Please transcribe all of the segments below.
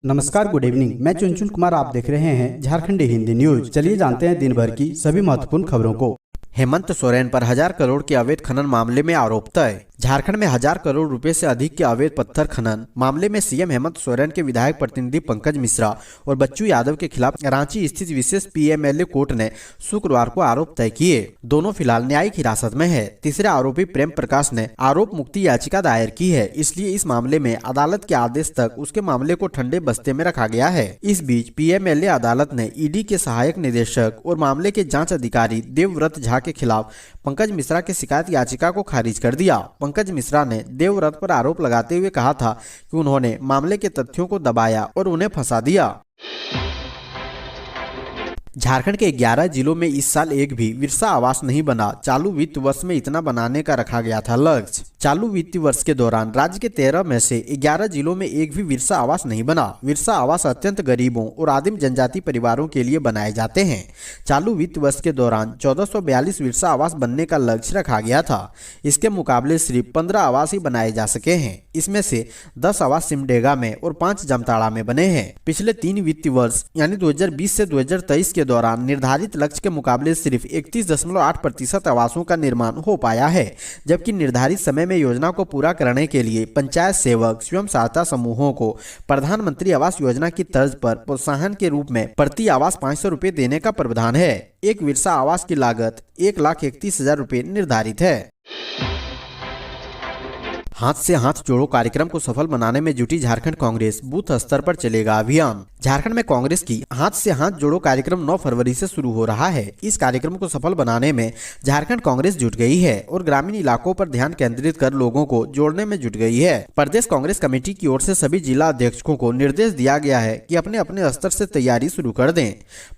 नमस्कार, good evening. मैं चुनचुन कुमार, आप देख रहे हैं झारखंडी हिंदी न्यूज। चलिए जानते हैं दिन भर की सभी महत्वपूर्ण खबरों को। हेमंत सोरेन पर 1000 करोड़ के अवैध खनन मामले में आरोप तय। झारखंड में 1000 करोड़ रुपए से अधिक के अवैध पत्थर खनन मामले में सीएम हेमंत सोरेन के विधायक प्रतिनिधि पंकज मिश्रा और बच्चू यादव के खिलाफ रांची स्थित विशेष पीएमएलए कोर्ट ने शुक्रवार को आरोप तय किए। दोनों फिलहाल न्यायिक हिरासत में है। तीसरे आरोपी प्रेम प्रकाश ने आरोप मुक्ति याचिका दायर की है, इसलिए इस मामले में अदालत के आदेश तक उसके मामले को ठंडे बस्ते में रखा गया है। इस बीच पीएमएलए अदालत ने ईडी के सहायक निदेशक और मामले के जाँच अधिकारी देवव्रत झा के खिलाफ पंकज मिश्रा की शिकायत याचिका को खारिज कर दिया। पंकज मिश्रा ने देवव्रत पर आरोप लगाते हुए कहा था कि उन्होंने मामले के तथ्यों को दबाया और उन्हें फंसा दिया। झारखंड के 11 जिलों में इस साल एक भी विरसा आवास नहीं बना। चालू वित्त वर्ष में इतना बनाने का रखा गया था लक्ष्य। चालू वित्तीय वर्ष के दौरान राज्य के 13 में से 11 जिलों में एक भी विरसा आवास नहीं बना। विरसा आवास अत्यंत गरीबों और आदिम जनजाति परिवारों के लिए बनाए जाते हैं। चालू वित्त वर्ष के दौरान 1442 विरसा आवास बनने का लक्ष्य रखा गया था। इसके मुकाबले सिर्फ 15 आवास ही बनाए जा सके हैं। इसमें से 10 आवास सिमडेगा में और 5 जामताड़ा में बने हैं। पिछले 3 वित्तीय वर्ष यानी 2020 से 2023 के दौरान निर्धारित लक्ष्य के मुकाबले सिर्फ 31.8% आवासों का निर्माण हो पाया है, जबकि निर्धारित समय में योजना को पूरा करने के लिए पंचायत सेवक स्वयं सहायता समूहों को प्रधानमंत्री आवास योजना की तर्ज पर प्रोत्साहन के रूप में प्रति आवास 500 रुपए देने का प्रावधान है। एक विरसा आवास की लागत 1,31,000 रुपए निर्धारित है। हाथ से हाथ जोड़ो कार्यक्रम को सफल बनाने में जुटी झारखंड कांग्रेस, बूथ स्तर पर चलेगा अभियान। झारखंड में कांग्रेस की हाथ से हाथ जोड़ो कार्यक्रम 9 फरवरी से शुरू हो रहा है। इस कार्यक्रम को सफल बनाने में झारखंड कांग्रेस जुट गई है और ग्रामीण इलाकों पर ध्यान केंद्रित कर लोगों को जोड़ने में जुट गई है। प्रदेश कांग्रेस कमेटी की ओर से सभी जिला अध्यक्षों को निर्देश दिया गया है कि अपने अपने स्तर से तैयारी शुरू कर दें।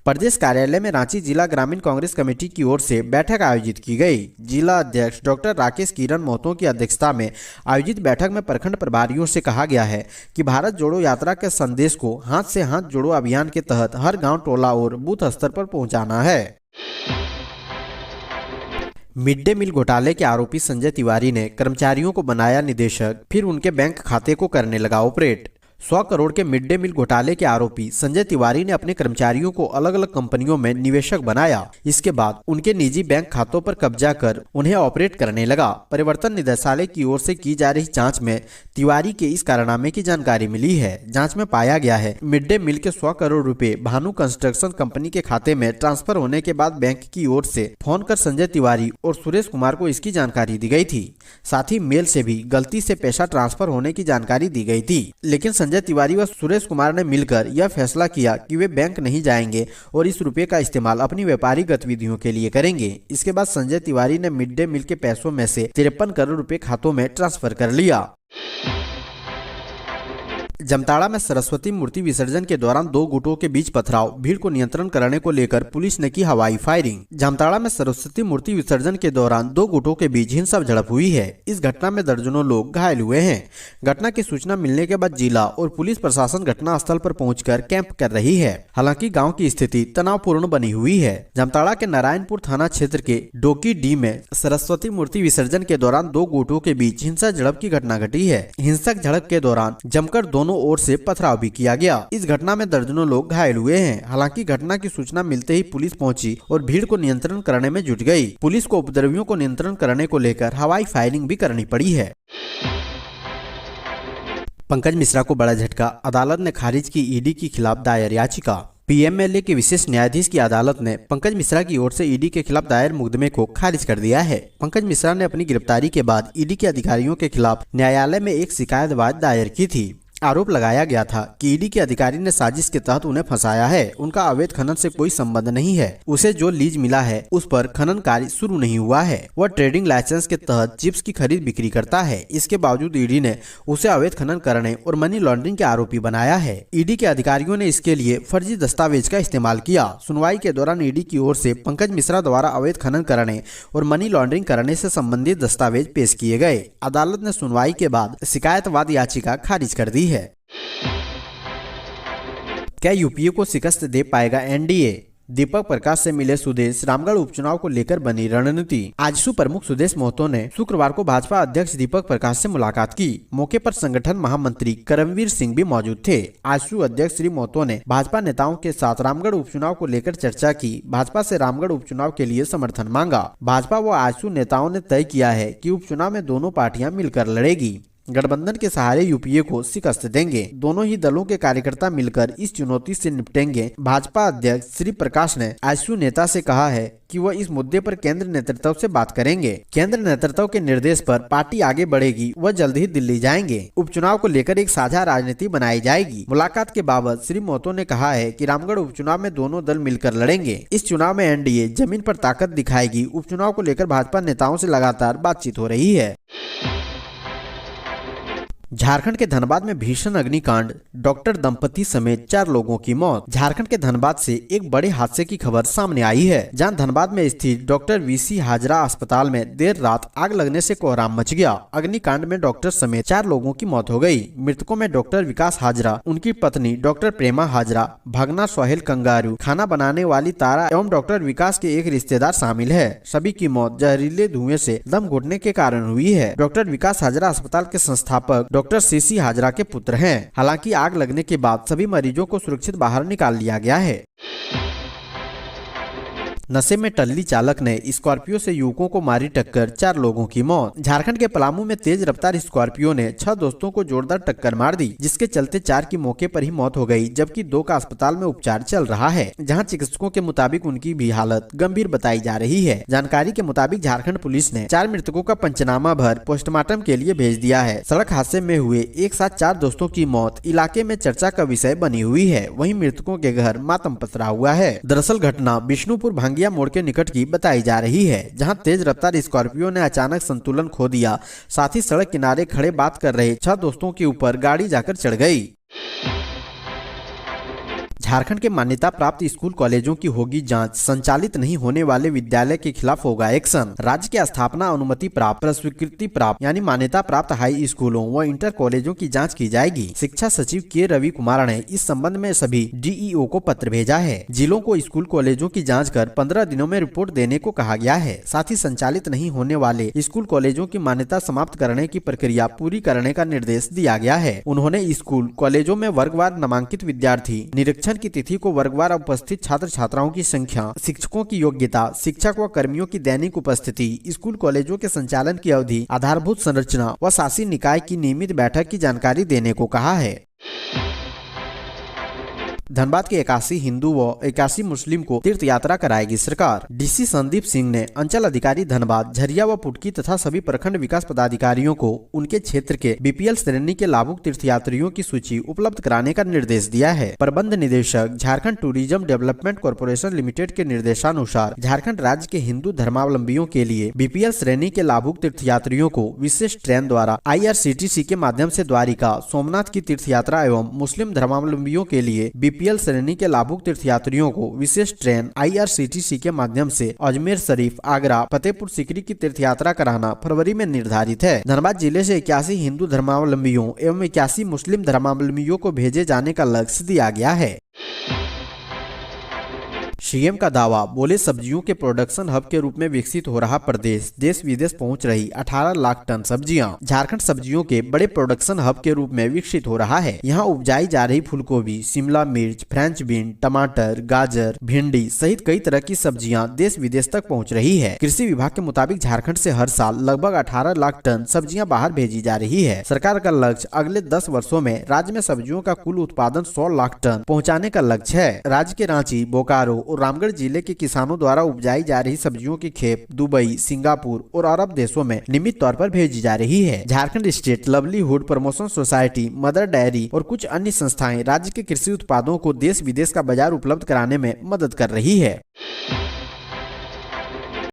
प्रदेश कार्यालय में रांची जिला ग्रामीण कांग्रेस कमेटी की ओर से बैठक आयोजित की गई। जिला अध्यक्ष डॉक्टर राकेश किरण महतो की अध्यक्षता में आयोजित बैठक में प्रखंड प्रभारियों से कहा गया है कि भारत जोड़ो यात्रा के संदेश को हाथ से हाथ जोड़ो अभियान के तहत हर गांव, टोला और बूथ स्तर पर पहुंचाना है। मिड डे मील घोटाले के आरोपी संजय तिवारी ने कर्मचारियों को बनाया निदेशक, फिर उनके बैंक खाते को करने लगा ऑपरेट। 100 करोड़ के मिड डे मील घोटाले के आरोपी संजय तिवारी ने अपने कर्मचारियों को अलग अलग कंपनियों में निवेशक बनाया। इसके बाद उनके निजी बैंक खातों पर कब्जा कर उन्हें ऑपरेट करने लगा। परिवर्तन निदेशालय की ओर से की जा रही जांच में तिवारी के इस कारनामे की जानकारी मिली है। जांच में पाया गया है मिड डे मील के 100 करोड़ रुपए भानु कंस्ट्रक्शन कंपनी के खाते में ट्रांसफर होने के बाद बैंक की ओर से फोन कर संजय तिवारी और सुरेश कुमार को इसकी जानकारी दी गई थी। साथ ही मेल से भी गलती से पैसा ट्रांसफर होने की जानकारी दी गई थी, लेकिन संजय तिवारी व सुरेश कुमार ने मिलकर यह फैसला किया कि वे बैंक नहीं जाएंगे और इस रुपए का इस्तेमाल अपनी व्यापारिक गतिविधियों के लिए करेंगे। इसके बाद संजय तिवारी ने मिड डे मील के पैसों में से 53 करोड़ रुपए खातों में ट्रांसफर कर लिया। जामताड़ा में सरस्वती मूर्ति विसर्जन के दौरान 2 गुटों के बीच पथराव, भीड़ को नियंत्रण करने को लेकर पुलिस ने की हवाई फायरिंग। जामताड़ा में सरस्वती मूर्ति विसर्जन के दौरान 2 गुटों के बीच हिंसक झड़प हुई है। इस घटना में दर्जनों लोग घायल हुए हैं। घटना की सूचना मिलने के बाद जिला और पुलिस प्रशासन घटना स्थल पर पहुंचकर कैंप कर रही है। हालांकि गाँव की स्थिति तनावपूर्ण बनी हुई है। जामताड़ा के नारायणपुर थाना क्षेत्र के डोकी डी में सरस्वती मूर्ति विसर्जन के दौरान 2 गुटों के बीच हिंसक झड़प की घटना घटी है। हिंसक झड़प के दौरान जमकर दोनों ओर से पथराव भी किया गया। इस घटना में दर्जनों लोग घायल हुए हैं। हालांकि घटना की सूचना मिलते ही पुलिस पहुंची और भीड़ को नियंत्रण करने में जुट गई। पुलिस को उपद्रवियों को नियंत्रण करने को लेकर हवाई फायरिंग भी करनी पड़ी है। पंकज मिश्रा को बड़ा झटका, अदालत ने खारिज की ईडी के खिलाफ दायर याचिका। पीएमएलए के विशेष न्यायाधीश की अदालत ने पंकज मिश्रा की ओर से ईडी के खिलाफ दायर मुकदमे को खारिज कर दिया है। पंकज मिश्रा ने अपनी गिरफ्तारी के बाद ईडी के अधिकारियों के खिलाफ न्यायालय में एक शिकायत दायर की थी। आरोप लगाया गया था कि ईडी के अधिकारी ने साजिश के तहत उन्हें फंसाया है। उनका अवैध खनन से कोई संबंध नहीं है। उसे जो लीज मिला है उस पर खनन कार्य शुरू नहीं हुआ है। वह ट्रेडिंग लाइसेंस के तहत चिप्स की खरीद बिक्री करता है। इसके बावजूद ईडी ने उसे अवैध खनन करने और मनी लॉन्ड्रिंग के आरोपी बनाया है। ईडी के अधिकारियों ने इसके लिए फर्जी दस्तावेज का इस्तेमाल किया। सुनवाई के दौरान ईडी की ओर से पंकज मिश्रा द्वारा अवैध खनन करने और मनी लॉन्ड्रिंग करने से संबंधित दस्तावेज पेश किए गए। अदालत ने सुनवाई के बाद शिकायतवाद याचिका खारिज कर दी है। क्या यूपीए को शिकस्त दे पाएगा एनडीए? दीपक प्रकाश से मिले सुदेश, रामगढ़ उपचुनाव को लेकर बनी रणनीति। आजसू प्रमुख सुदेश महतो ने शुक्रवार को भाजपा अध्यक्ष दीपक प्रकाश से मुलाकात की। मौके पर संगठन महामंत्री करमवीर सिंह भी मौजूद थे। आजसू अध्यक्ष श्री महतो ने भाजपा नेताओं के साथ रामगढ़ उपचुनाव को लेकर चर्चा की। भाजपा से रामगढ़ उपचुनाव के लिए समर्थन मांगा। भाजपा व आजसू नेताओं ने तय किया है कि उपचुनाव में दोनों पार्टियां मिलकर लड़ेगी। गठबंधन के सहारे यूपीए को शिकस्त देंगे। दोनों ही दलों के कार्यकर्ता मिलकर इस चुनौती से निपटेंगे। भाजपा अध्यक्ष श्री प्रकाश ने आजसू नेता से कहा है कि वह इस मुद्दे पर केंद्र नेतृत्व से बात करेंगे। केंद्र नेतृत्व के निर्देश पर पार्टी आगे बढ़ेगी। वह जल्द ही दिल्ली जाएंगे। उपचुनाव को लेकर एक साझा राजनीति बनाई जाएगी। मुलाकात के बाबत श्री महतो ने कहा है कि रामगढ़ उपचुनाव में दोनों दल मिलकर लड़ेंगे। इस चुनाव में एनडीए जमीन पर ताकत दिखाएगी। उपचुनाव को लेकर भाजपा नेताओं से लगातार बातचीत हो रही है। झारखंड के धनबाद में भीषण अग्निकांड, डॉक्टर दंपति समेत 4 लोगों की मौत। झारखंड के धनबाद से एक बड़े हादसे की खबर सामने आई है, जहां धनबाद में स्थित डॉक्टर वीसी हाजरा अस्पताल में देर रात आग लगने से कोहराम मच गया। अग्निकांड में डॉक्टर समेत 4 लोगों की मौत हो गई। मृतकों में डॉक्टर विकास हाजरा, उनकी पत्नी डॉक्टर प्रेमा हाजरा, भगना सोहेल कंगारू, खाना बनाने वाली तारा एवं डॉक्टर विकास के एक रिश्तेदार शामिल है। सभी की मौत जहरीले धुएं से दम घुटने के कारण हुई है। डॉक्टर विकास हाजरा अस्पताल के संस्थापक डॉक्टर सीसी हाजरा के पुत्र हैं। हालांकि आग लगने के बाद सभी मरीजों को सुरक्षित बाहर निकाल लिया गया है। नशे में टल्ली चालक ने स्कॉर्पियो से युवकों को मारी टक्कर, 4 लोगों की मौत। झारखंड के पलामू में तेज रफ्तार स्कॉर्पियो ने 6 दोस्तों को जोरदार टक्कर मार दी, जिसके चलते 4 की मौके पर ही मौत हो गई, जबकि 2 का अस्पताल में उपचार चल रहा है, जहां चिकित्सकों के मुताबिक उनकी भी हालत गंभीर बताई जा रही है। जानकारी के मुताबिक झारखंड पुलिस ने 4 मृतकों का पंचनामा भर पोस्टमार्टम के लिए भेज दिया है। सड़क हादसे में हुए एक साथ 4 दोस्तों की मौत इलाके में चर्चा का विषय बनी हुई है। वहीं मृतकों के घर मातम पसरा हुआ है। दरअसल घटना बिष्णुपुर भांगिया मोड़ के निकट की बताई जा रही है, जहां तेज रफ्तार स्कॉर्पियो ने अचानक संतुलन खो दिया। साथ ही सड़क किनारे खड़े बात कर रहे 6 दोस्तों के ऊपर गाड़ी जाकर चढ़ गई। झारखंड के मान्यता प्राप्त स्कूल कॉलेजों की होगी जांच, संचालित नहीं होने वाले विद्यालय के खिलाफ होगा एक्शन। राज्य के स्थापना अनुमति प्राप्त, स्वीकृति प्राप्त यानी मान्यता प्राप्त हाई स्कूलों व इंटर कॉलेजों की जांच की जाएगी। शिक्षा सचिव के रवि कुमार ने इस संबंध में सभी डीईओ को पत्र भेजा है। जिलों को स्कूल कॉलेजों की जाँच कर 15 दिनों में रिपोर्ट देने को कहा गया है। साथ ही संचालित नहीं होने वाले स्कूल कॉलेजों की मान्यता समाप्त करने की प्रक्रिया पूरी करने का निर्देश दिया गया है। उन्होंने स्कूल कॉलेजों में वर्गवार नामांकित विद्यार्थी, निरीक्षण की तिथि को वर्गवार उपस्थित छात्र छात्राओं की संख्या, शिक्षकों की योग्यता, शिक्षक व कर्मियों की दैनिक उपस्थिति, स्कूल कॉलेजों के संचालन की अवधि, आधारभूत संरचना व शासी निकाय की नियमित बैठक की जानकारी देने को कहा है। धनबाद के 81 हिंदू व 81 मुस्लिम को तीर्थ यात्रा कराएगी सरकार। डीसी संदीप सिंह ने अंचल अधिकारी धनबाद, झरिया व पुटकी तथा सभी प्रखंड विकास पदाधिकारियों को उनके क्षेत्र के बीपीएल श्रेणी के लाभुक तीर्थयात्रियों की सूची उपलब्ध कराने का निर्देश दिया है। प्रबंध निदेशक Jharkhand tourism development corporation limited के निर्देशानुसार झारखंड राज्य के हिंदू धर्मावलंबियों के लिए बीपीएल श्रेणी के लाभुक तीर्थयात्रियों को विशेष ट्रेन द्वारा IRCTC के माध्यम से द्वारिका, सोमनाथ की तीर्थ यात्रा एवं मुस्लिम धर्मावलंबियों के लिए बीपीएल श्रेणी के लाभुक तीर्थयात्रियों को विशेष ट्रेन IRCTC के माध्यम से अजमेर शरीफ, आगरा, फतेहपुर सीकरी की तीर्थ यात्रा कराना फरवरी में निर्धारित है। धनबाद जिले से 81 हिंदू धर्मावलंबियों एवं 81 मुस्लिम धर्मावलंबियों को भेजे जाने का लक्ष्य दिया गया है। सीएम का दावा, बोले सब्जियों के प्रोडक्शन हब के रूप में विकसित हो रहा प्रदेश, देश विदेश पहुंच रही 18 लाख टन सब्जियां। झारखंड सब्जियों के बड़े प्रोडक्शन हब के रूप में विकसित हो रहा है। यहां उपजाई जा रही फूलगोभी, शिमला मिर्च, फ्रेंच बीन, टमाटर, गाजर, भिंडी सहित कई तरह की सब्जियां देश विदेश तक पहुँच रही है। कृषि विभाग के मुताबिक झारखंड से हर साल लगभग 18 लाख टन सब्जियां बाहर भेजी जा रही है। सरकार का लक्ष्य अगले 10 वर्षों में राज्य में सब्जियों का कुल उत्पादन 100 लाख टन पहुँचाने का लक्ष्य है। राज्य के रांची, बोकारो और रामगढ़ जिले के किसानों द्वारा उपजाई जा रही सब्जियों की खेप दुबई, सिंगापुर और अरब देशों में नियमित तौर पर भेजी जा रही है। Jharkhand state livelihood promotion society, mother dairy और कुछ अन्य संस्थाएं राज्य के कृषि उत्पादों को देश विदेश का बाजार उपलब्ध कराने में मदद कर रही है।